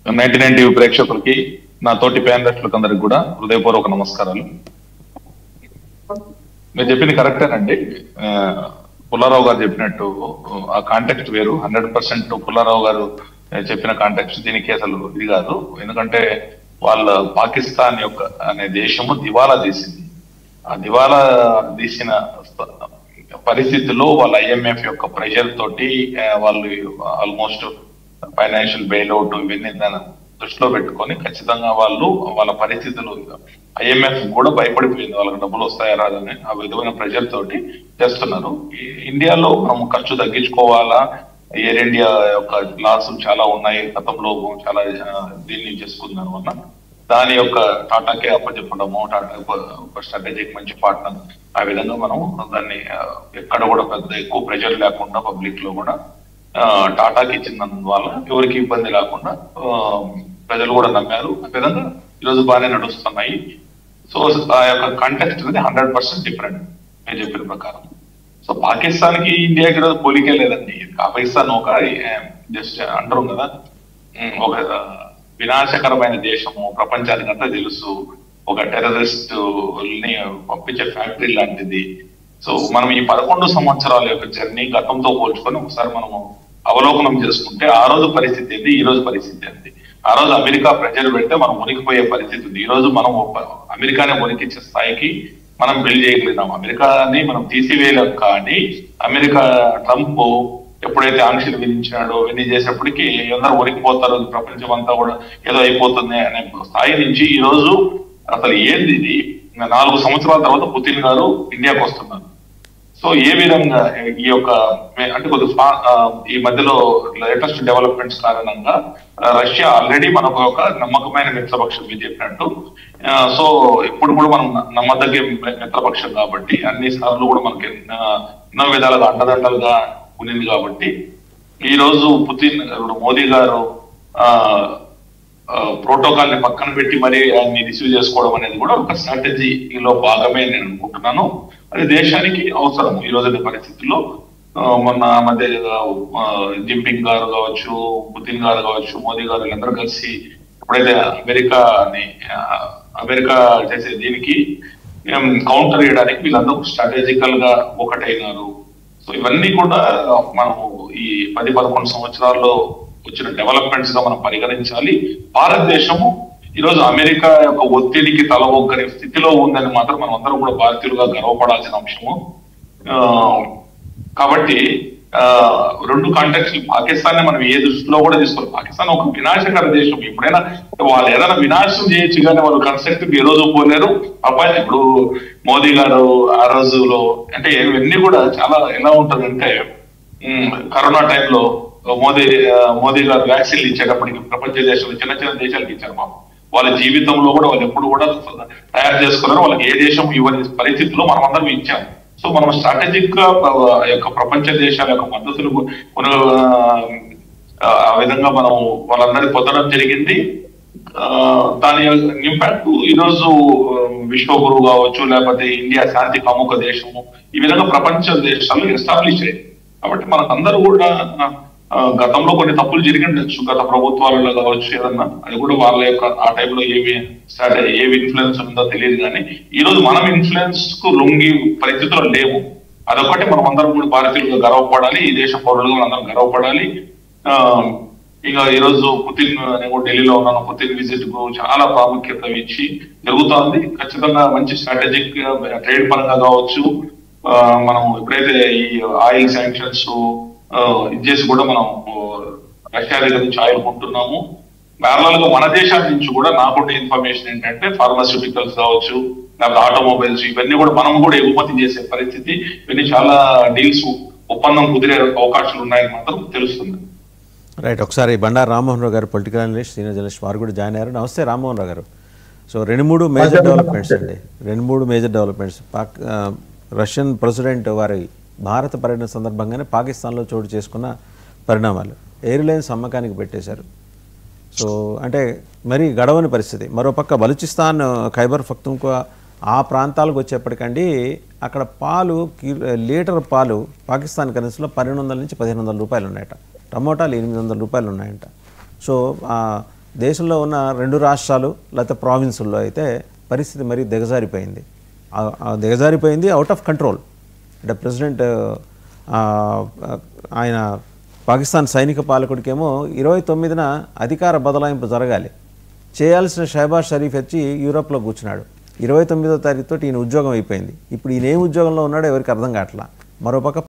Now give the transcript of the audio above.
99 TV ప్రేక్షకులకి నా తోటి ప్యానలిస్టులకు అందరికి కూడా హృదయపూర్వక నమస్కారాలు. మీరు చెప్పింది కరెక్టేనండి. పుల్లారావు గారు చెప్పినట్టు ఆ కాంటెక్స్ట్ వేరు. 100% పుల్లారావు గారు చెప్పిన కాంటెక్స్ట్ దీనికి అసలు ఇది కాదు. ఎందుకంటే వాళ్ళ పాకిస్తాన్ యొక్క అనే దేశము దివాలా తీసింది. ఆ దివాలా తీసిన పరిస్థితుల్లో వాళ్ళ IMF యొక్క ప్రెషర్ తోటి వాళ్ళు ఆల్మోస్ట్ ఫైనాన్షియల్ బెయిల్అవుట్ ఇవన్నీ దాన్ని దృష్టిలో పెట్టుకొని ఖచ్చితంగా వాళ్ళ పరిస్థితులు IMF కూడా భయపడిపోయింది, వాళ్ళకి డబ్బులు వస్తాయా రాదని ఆ విధమైన ప్రెషర్ తోటి చేస్తున్నారు. ఇండియాలో మనం ఖర్చు తగ్గించుకోవాలా, ఎయిర్ ఇండియా యొక్క లాసులు చాలా ఉన్నాయి, గతంలో చాలా దీన్ని చేసుకున్నారు వల్ల దాని యొక్క టాటాకే అప్పచెప్పడము, టాటా ఒక స్ట్రాటజిక్ మంచి పార్ట్నర్, ఆ విధంగా మనం దాన్ని ఎక్కడ కూడా పెద్ద ఎక్కువ ప్రెషర్ లేకుండా పబ్లిక్ లో కూడా టాటాకి ఇచ్చినందువల్ల ఎవరికి ఇబ్బంది లేకుండా ప్రజలు కూడా నమ్మారు. ఆ విధంగా ఈరోజు బాగానే నడుస్తున్నాయి. సో ఆ యొక్క కంటెక్స్ట్ అనేది 100% డిఫరెంట్ నేను చెప్పిన ప్రకారం. సో పాకిస్తాన్ కి ఇండియాకి ఈరోజు పోలికే లేదండి. పాకిస్తాన్ ఒక జస్ట్ అంటారు కదా, ఒక వినాశకరమైన దేశము, ప్రపంచానికంతా తెలుసు, ఒక టెర్రరిస్ట్ ని పంపించే ఫ్యాక్టరీ లాంటిది. సో మనం ఈ 11 సంవత్సరాల యొక్క జర్నీ గతంతో పోల్చుకొని ఒకసారి మనము అవలోకనం చేసుకుంటే ఆ రోజు పరిస్థితి ఏంది, ఈ రోజు పరిస్థితి ఏంది. ఆ రోజు అమెరికా ప్రెజర్ పెడితే మనం మునిగిపోయే పరిస్థితి ఉంది. ఈ రోజు మనం అమెరికానే మునిగించే స్థాయికి మనం బిల్డ్ చేయగలిగినాం. అమెరికాని మనం తీసివేయలేం. కానీ అమెరికా ట్రంప్ ఎప్పుడైతే ఆంక్షలు విధించాడో ఇవన్నీ చేసేప్పటికీ అందరూ మునిగిపోతారు, ప్రపంచం అంతా కూడా ఏదో అయిపోతుంది అనే స్థాయి నుంచి ఈ రోజు అసలు ఏంది ఇది, 4 సంవత్సరాల తర్వాత పుతిన్ గారు ఇండియాకు వస్తున్నారు. సో ఏ విధంగా ఈ యొక్క అంటే కొద్దిగా ఈ మధ్యలో లేటెస్ట్ డెవలప్మెంట్స్ కారణంగా రష్యా ఆల్రెడీ మనకు ఒక నమ్మకమైన మిత్రపక్షం మీరు చెప్పినట్టు. సో ఇప్పుడు కూడా మనం నమ్మదగ్గ మిత్రపక్షం కాబట్టి అన్ని సార్లు కూడా మనకి ఎన్నో విధాలుగా అండదండలుగా ఉన్నింది. కాబట్టి ఈ రోజు పుతిన్ మోదీ గారు ప్రోటోకాల్ ని పక్కన పెట్టి మరి ఆయన్ని రిసీవ్ చేసుకోవడం అనేది కూడా ఒక స్ట్రాటజీలో భాగమే నేను అనుకుంటున్నాను. అది దేశానికి అవసరం ఈ రోజు పరిస్థితుల్లో. మొన్న మధ్య జింపింగ్ గారు కావచ్చు, పుతిన్ గారు కావచ్చు, మోదీ గారు వీళ్ళందరూ కలిసి ఎప్పుడైతే అమెరికా చేసే దీనికి కౌంటర్ చేయడానికి వీళ్ళందరూ స్ట్రాటజికల్ గా ఒకటైనారు. సో ఇవన్నీ కూడా మనము ఈ 10-11 సంవత్సరాల్లో వచ్చిన డెవలప్మెంట్స్ గా మనం పరిగణించాలి. భారతదేశము ఈరోజు అమెరికా యొక్క ఒత్తిడికి తల ఒక్కని స్థితిలో ఉందని మాత్రం మనం అందరం కూడా భారతీయులుగా గర్వపడాల్సిన అంశము. కాబట్టి రెండు కాంటెక్స్ట్ పాకిస్తాన్ ని మనం ఏ దృష్టిలో కూడా తీసుకోవాలి. పాకిస్తాన్ ఒక వినాశకర దేశం. ఎప్పుడైనా వాళ్ళు ఏదైనా వినాశం చేయొచ్చు కానీ వాళ్ళు కన్స్ట్రక్టివ్ ఏ రోజు పోలేరు. అబ్బాయి ఇప్పుడు మోదీ గారు ఆ రోజులో అంటే ఇవన్నీ కూడా చాలా ఎలా ఉంటుందంటే, కరోనా టైంలో మోదీ గారు వ్యాక్సిన్లు ఇచ్చేటప్పటికి ప్రపంచ దేశాలు చిన్న చిన్న దేశాలకు ఇచ్చారు. మాకు వాళ్ళ జీవితంలో కూడా వాళ్ళు ఎప్పుడు కూడా తయారు చేసుకున్నారు. వాళ్ళకి ఏ దేశం ఇవ్వని పరిస్థితుల్లో మనం అందరం ఇచ్చాం. సో మనం స్ట్రాటజిక్ గా యొక్క ప్రపంచ దేశాల యొక్క మద్దతులు ఆ విధంగా మనం వాళ్ళందరినీ పొందడం జరిగింది. దాని ఇంపాక్ట్ ఈరోజు విశ్వగురువు కావచ్చు, లేకపోతే ఇండియా శాంతి ప్రముఖ దేశము, ఈ విధంగా ప్రపంచ దేశాలు ఎస్టాబ్లిష్ అయ్యాయి. కాబట్టి మనకందరూ కూడా గతంలో కొన్ని తప్పులు జరిగిండొచ్చు గత ప్రభుత్వాలలో కావచ్చు, ఏదన్నా అది కూడా వాళ్ళ యొక్క ఆ టైంలో ఏమి ఇన్ఫ్లుయెన్స్ ఉందో తెలియదు. కానీ ఈ రోజు మనం ఇన్ఫ్లుయెన్స్ కు లొంగి పరిస్థితుల్లో లేవు. అదొకటి మనం అందరం కూడా భారతీయులుగా గర్వపడాలి, ఈ దేశ పౌరులుగా అందరం గర్వపడాలి. ఇక ఈ రోజు పుతిన్ నేను ఢిల్లీలో ఉన్నాను, పుతిన్ విజిట్ కు చాలా ప్రాముఖ్యత ఇచ్చి జరుగుతోంది. ఖచ్చితంగా మంచి స్ట్రాటజిక్ ట్రేడ్ పరంగా కావచ్చు, మనం ఎప్పుడైతే ఈ ఆయిల్ శాంక్షన్స్ ఇచ్చేసి కూడా మనం రష్యా దగ్గర నుంచి ఆయిల్ కొంటున్నాము. ప్యారలల్ గా మన దేశాల నుంచి కూడా నాకుండే ఇన్ఫర్మేషన్ ఏంటంటే ఫార్మాస్యూటికల్స్ కావచ్చు, లేకపోతే ఆటోమొబైల్స్, ఇవన్నీ కూడా మనం కూడా ఎగుమతి చేసే పరిస్థితి, ఇవన్నీ చాలా డీల్స్ ఒప్పందం కుదిరే అవకాశాలు ఉన్నాయని మాత్రం తెలుస్తుంది. రైట్. ఒకసారి బండారు రామ్మోహన్ రావు గారు పొలిటికల్ అనలిస్ట్, సీనియర్ జర్నలిస్ట్ వారు కూడా జాయిన్ అయ్యారు. నమస్తే రామ్మోహన్ రావు గారు. సో 2-3 మేజర్ డెవలప్మెంట్స్ అండి, 2-3 మేజర్ డెవలప్మెంట్స్. రష్యన్ ప్రెసిడెంట్ వారి భారత పర్యటన సందర్భంగానే పాకిస్తాన్లో చోటు చేసుకున్న పరిణామాలు, ఎయిర్లైన్స్ అమ్మకానికి పెట్టేశారు. సో అంటే మరీ గడవని పరిస్థితి. మరోపక్క బలూచిస్తాన్, ఖైబర్ పఖ్తూన్ఖ్వా ఆ ప్రాంతాలకు వచ్చేప్పటికండి అక్కడ పాలు లీటర్ పాలు పాకిస్తాన్ కరెన్సీలో 1200 నుంచి 1500 రూపాయలు ఉన్నాయట. టమోటాలు 800 రూపాయలు ఉన్నాయంట. సో దేశంలో ఉన్న 2 రాష్ట్రాలు లేకపోతే ప్రావిన్సుల్లో అయితే పరిస్థితి మరీ దిగజారిపోయింది. దిగజారిపోయింది, అవుట్ ఆఫ్ కంట్రోల్. అంటే ప్రెసిడెంట్ ఆయన పాకిస్తాన్ సైనిక పాలకుడికేమో 29న అధికార బదలాయింపు జరగాలి. చేయాల్సిన షహబాజ్ షరీఫ్ వచ్చి యూరోప్లో కూర్చున్నాడు. 29వ తారీఖుతో ఈయన ఉద్యోగం అయిపోయింది. ఇప్పుడు ఈయన ఏం ఉద్యోగంలో ఉన్నాడో ఎవరికి అర్థం కావట్లా. మరోపక్క